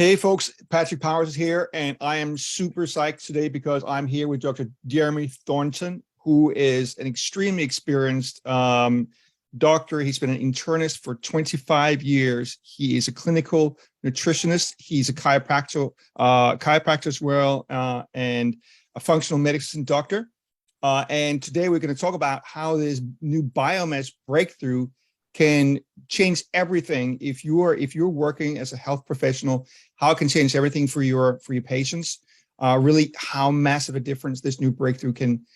Hey folks, Patrick Powers is here, and I am super psyched today because I'm here with Dr. Jeremy Thornton, who is an extremely experienced doctor. He's been an internist for 25 years. He is a clinical nutritionist. He's a chiropractor as well, and a functional medicine doctor. And today we're going to talk about how this new biomass breakthrough can change everything. If you're working as a health professional, how it can change everything for your patients. Really, how massive a difference this new breakthrough can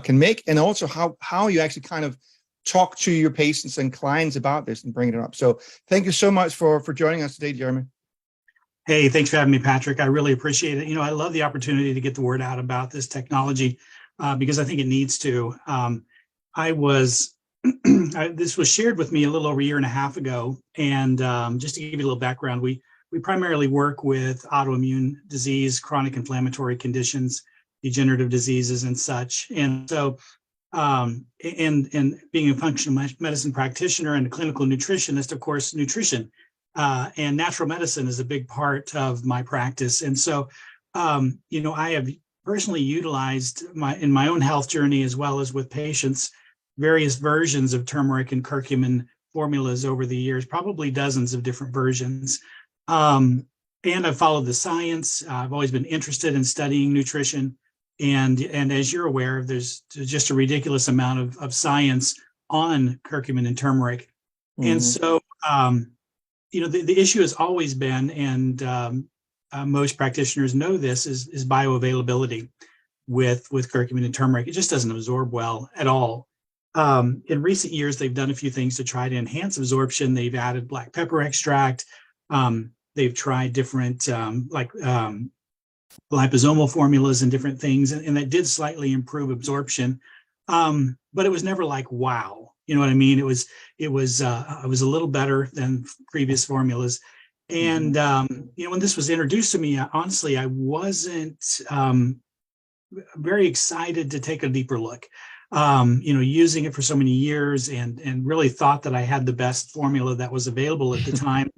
make, and also how you actually kind of talk to your patients and clients about this and bring it up. So, thank you so much for joining us today, Jeremy. Hey, thanks for having me, Patrick. I really appreciate it. I love the opportunity to get the word out about this technology because I think it needs to. This was shared with me a little over a year and a half ago. And just to give you a little background, we primarily work with autoimmune disease, chronic inflammatory conditions, degenerative diseases, and such. And so, and being a functional medicine practitioner and a clinical nutritionist, of course, nutrition and natural medicine is a big part of my practice. And so, I have personally utilized in my own health journey, as well as with patients, various versions of turmeric and curcumin formulas over the years, probably dozens of different versions. And I've followed the science. I've always been interested in studying nutrition. And as you're aware, there's just a ridiculous amount of science on curcumin and turmeric. Mm-hmm. And so, the issue has always been, and most practitioners know this, is bioavailability with curcumin and turmeric. It just doesn't absorb well at all. In recent years, they've done a few things to try to enhance absorption. They've added black pepper extract. They've tried different liposomal formulas and different things, and that did slightly improve absorption. But it was never like, wow, you know what I mean? It was a little better than previous formulas. And when this was introduced to me, honestly, I wasn't very excited to take a deeper look. Using it for so many years and really thought that I had the best formula that was available at the time.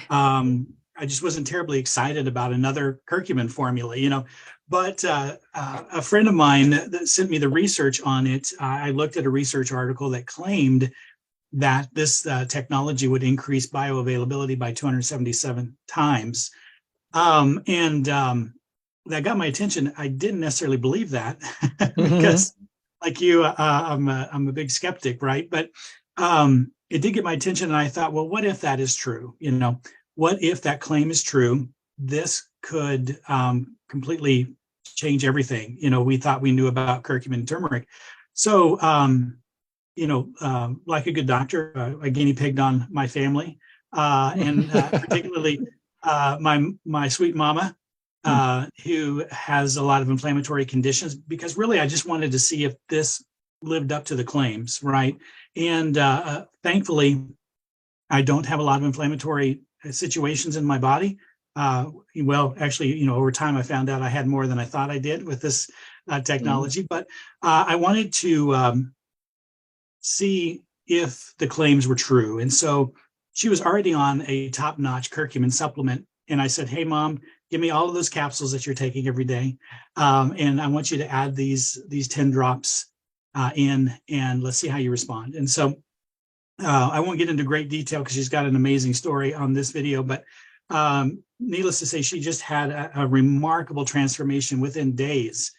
I just wasn't terribly excited about another curcumin formula, but a friend of mine that sent me the research on it, I looked at a research article that claimed that this technology would increase bioavailability by 277 times. That got my attention. I didn't necessarily believe that because like you, I'm a big skeptic, right? But it did get my attention, and I thought, well, what if that is true? What if that claim is true? This could completely change everything. We thought we knew about curcumin and turmeric. So, like a good doctor, I guinea pigged on my family, and particularly my sweet mama, who has a lot of inflammatory conditions, because really I just wanted to see if this lived up to the claims, right? And thankfully, I don't have a lot of inflammatory situations in my body. Well, actually, over time I found out I had more than I thought I did with this technology, but I wanted to see if the claims were true. And so she was already on a top-notch curcumin supplement, and I said, hey, Mom, give me all of those capsules that you're taking every day. And I want you to add these 10 drops in, and let's see how you respond. And so I won't get into great detail because she's got an amazing story on this video, but needless to say, she just had a remarkable transformation within days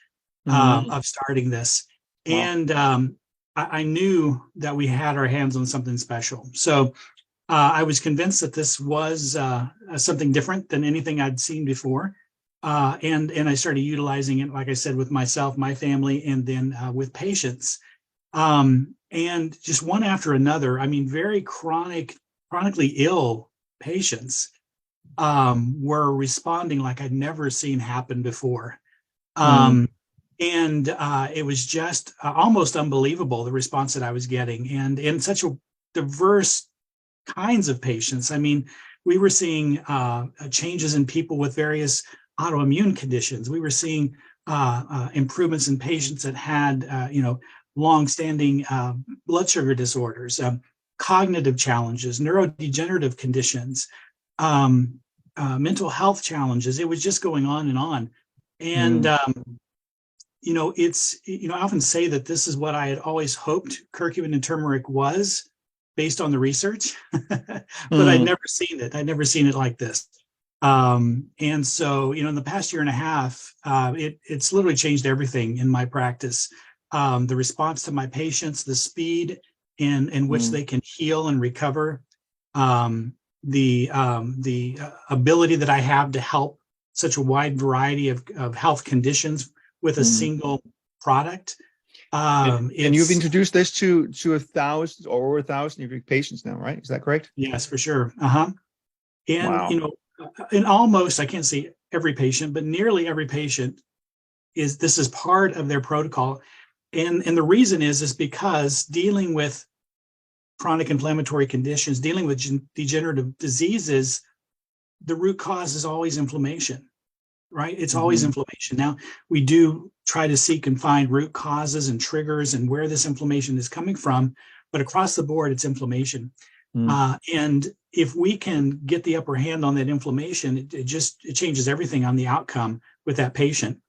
of starting this. Wow. And I knew that we had our hands on something special. So I was convinced that this was something different than anything I'd seen before. And I started utilizing it, like I said, with myself, my family, and then with patients. And just one after another, very chronically ill patients were responding like I'd never seen happen before. And it was just almost unbelievable, the response that I was getting, and in such a diverse kinds of patients. We were seeing changes in people with various autoimmune conditions. We were seeing improvements in patients that had, long-standing blood sugar disorders, cognitive challenges, neurodegenerative conditions, mental health challenges. It was just going on and on. And, Mm, I often say that this is what I had always hoped curcumin and turmeric was based on the research, but I'd mm, never seen it. I'd never seen it like this. And so, in the past year and a half, it's literally changed everything in my practice. The response to my patients, the speed in which mm, they can heal and recover, the ability that I have to help such a wide variety of health conditions with a mm. single product. And you've It's introduced this to 1,000 or over 1,000 of your patients now, right? Is that correct? Yes, for sure. Uh-huh. And Wow. in almost, I can't say every patient, but nearly every patient this is part of their protocol. And the reason is because dealing with chronic inflammatory conditions, dealing with degenerative diseases, the root cause is always inflammation, right? It's always Hmm. inflammation. Now, we do try to seek and find root causes and triggers and where this inflammation is coming from, but across the board, it's inflammation. Mm, And if we can get the upper hand on that inflammation, it changes everything on the outcome with that patient.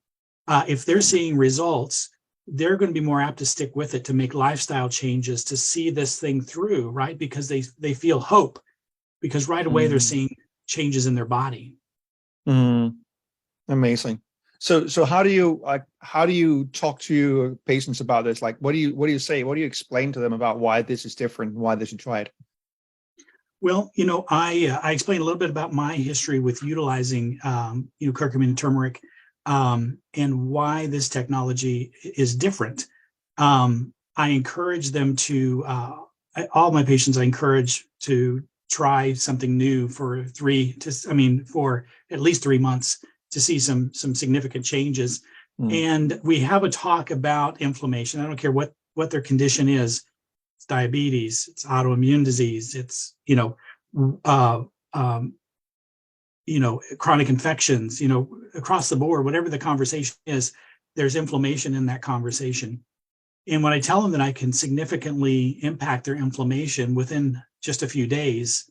If they're seeing results, they're going to be more apt to stick with it, to make lifestyle changes, to see this thing through, right? Because they feel hope, because right away they're mm, seeing changes in their body. mm. Amazing. So how do you talk to your patients about this? Like, what do you say? What do you explain to them about why this is different, why they should try it? Well, I explained a little bit about my history with utilizing, curcumin and turmeric, and why this technology is different. I encourage them to, all my patients, I encourage to try something new for at least 3 months to see some significant changes. Mm, And we have a talk about inflammation. I don't care what their condition is. It's diabetes, it's autoimmune disease, it's uh, um, chronic infections, across the board, whatever the conversation is, there's inflammation in that conversation. And when I tell them that I can significantly impact their inflammation within just a few days,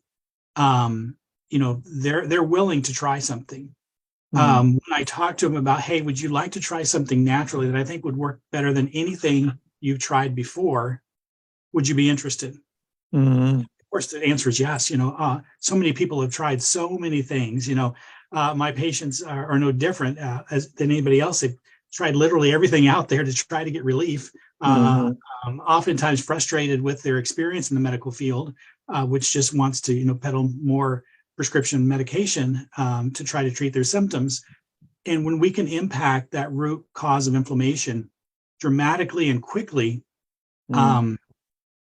they're willing to try something. mm, When I talk to them about, hey, would you like to try something naturally that I think would work better than anything you've tried before? Would you be interested? mm, Of course, the answer is yes. So many people have tried so many things. My patients are no different than anybody else. They've tried literally everything out there to try to get relief. Uh, mm, Oftentimes frustrated with their experience in the medical field, which just wants to, peddle more prescription medication to try to treat their symptoms. And when we can impact that root cause of inflammation dramatically and quickly, mm, um,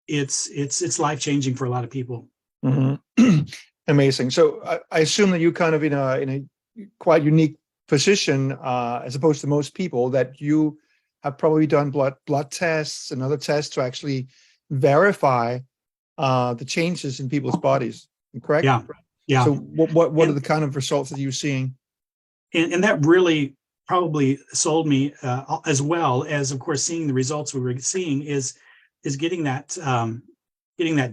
it's life changing for a lot of people. mm. Amazing. So I assume that you're kind of in a quite unique position as opposed to most people, that you have probably done blood tests and other tests to actually verify the changes in people's bodies. Correct? Yeah, yeah, So what are and the kind of results that you're seeing? and that really probably sold me, as well as, of course, seeing the results we were seeing is getting that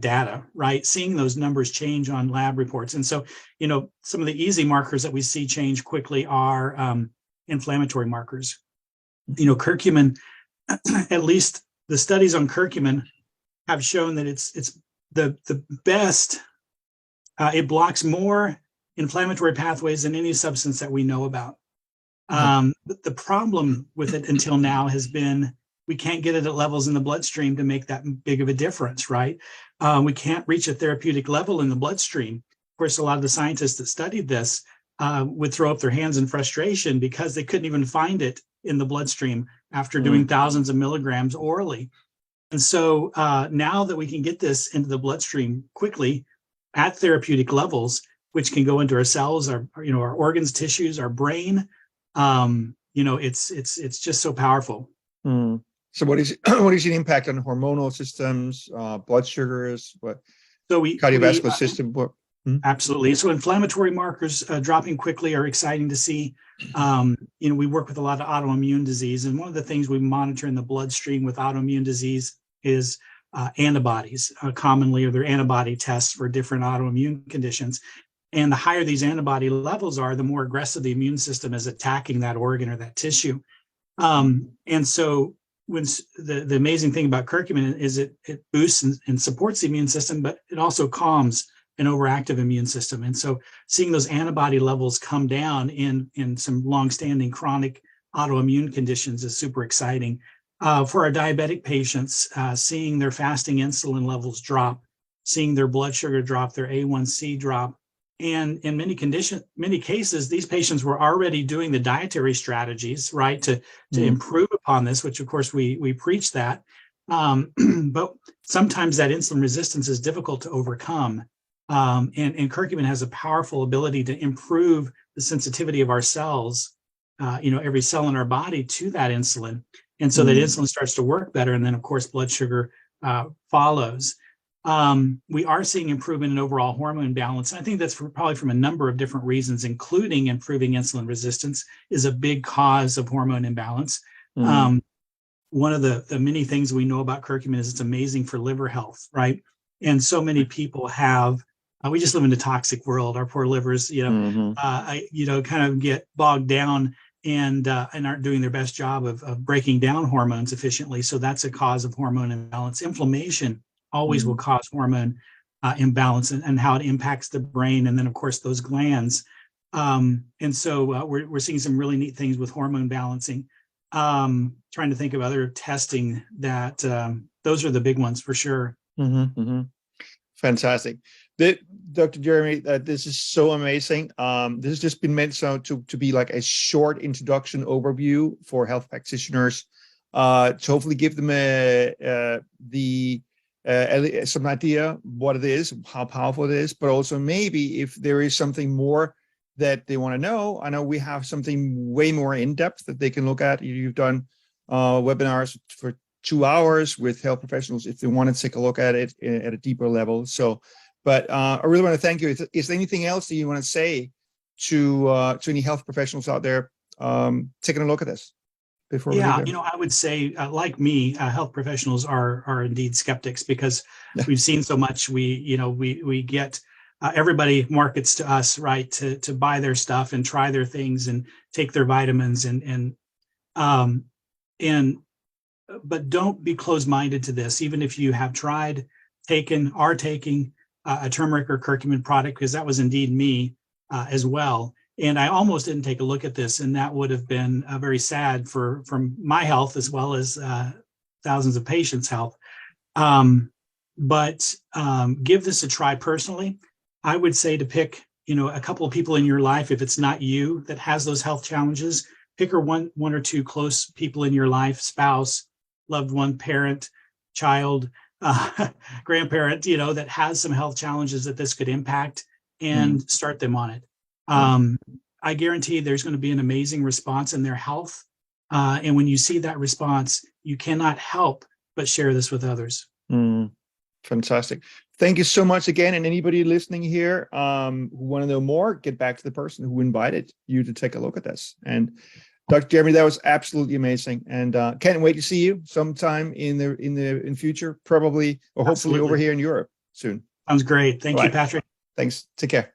data right, seeing those numbers change on lab reports. And so, some of the easy markers that we see change quickly are inflammatory markers. Curcumin, at least the studies on curcumin have shown that it's the best. It blocks more inflammatory pathways than any substance that we know about. Uh-huh. But the problem with it until now has been we can't get it at levels in the bloodstream to make that big of a difference, right? We can't reach a therapeutic level in the bloodstream. Of course, a lot of the scientists that studied this would throw up their hands in frustration because they couldn't even find it in the bloodstream after doing Mm, thousands of milligrams orally. And so now that we can get this into the bloodstream quickly at therapeutic levels, which can go into our cells, our organs, tissues, our brain, it's just so powerful. mm. So what is the impact on hormonal systems, blood sugars, what So we cardiovascular system? What? Mm, absolutely. So inflammatory markers dropping quickly are exciting to see. We work with a lot of autoimmune disease, and one of the things we monitor in the bloodstream with autoimmune disease is antibodies. Commonly, or their antibody tests for different autoimmune conditions. And the higher these antibody levels are, the more aggressive the immune system is attacking that organ or that tissue. And so when the amazing thing about curcumin is it boosts and supports the immune system, but it also calms an overactive immune system. And so seeing those antibody levels come down in some longstanding chronic autoimmune conditions is super exciting. For our diabetic patients, seeing their fasting insulin levels drop, seeing their blood sugar drop, their A1C drop, and in many cases, these patients were already doing the dietary strategies, right, to improve upon this, which of course we preach that. But sometimes that insulin resistance is difficult to overcome. And curcumin has a powerful ability to improve the sensitivity of our cells, every cell in our body to that insulin. And so that insulin starts to work better. And then, of course, blood sugar follows. We are seeing improvement in overall hormone balance. And I think that's probably from a number of different reasons, including improving insulin resistance is a big cause of hormone imbalance. One of the many things we know about curcumin is it's amazing for liver health, right? And so many people have, we just live in a toxic world. Our poor livers, kind of get bogged down and aren't doing their best job of breaking down hormones efficiently. So that's a cause of hormone imbalance. Inflammation always will cause hormone imbalance and how it impacts the brain. And then, of course, those glands. And so we're seeing some really neat things with hormone balancing. Trying to think of other testing that those are the big ones for sure. Fantastic. Dr. Jeremy, this is so amazing. This has just been meant to be like a short introduction overview for health practitioners to hopefully give them some idea what it is, how powerful it is, but also maybe if there is something more that they want to know. I know we have something way more in depth that they can look at. You've done webinars for 2 hours with health professionals if they want to take a look at it at a deeper level. So, but I really want to thank you. Is there anything else that you want to say to any health professionals out there taking a look at this? Yeah, I would say, like me, health professionals are indeed skeptics because we've seen so much. We get everybody markets to us, right, to buy their stuff and try their things and take their vitamins but don't be closed-minded to this. Even if you have tried, are taking a turmeric or curcumin product, because that was indeed me as well. And I almost didn't take a look at this, and that would have been very sad for my health as well as thousands of patients' health. But give this a try personally. I would say to pick, a couple of people in your life, if it's not you that has those health challenges, pick one or two close people in your life, spouse, loved one, parent, child, grandparent, that has some health challenges that this could impact, and start them on it. I guarantee there's going to be an amazing response in their health. And when you see that response, you cannot help but share this with others. Fantastic. Thank you so much again. And anybody listening here who want to know more, get back to the person who invited you to take a look at this. And Dr. Jeremy, that was absolutely amazing. And can't wait to see you sometime in future, probably, or hopefully over here in Europe soon. Sounds great. Thank you, Patrick. Thanks. Take care.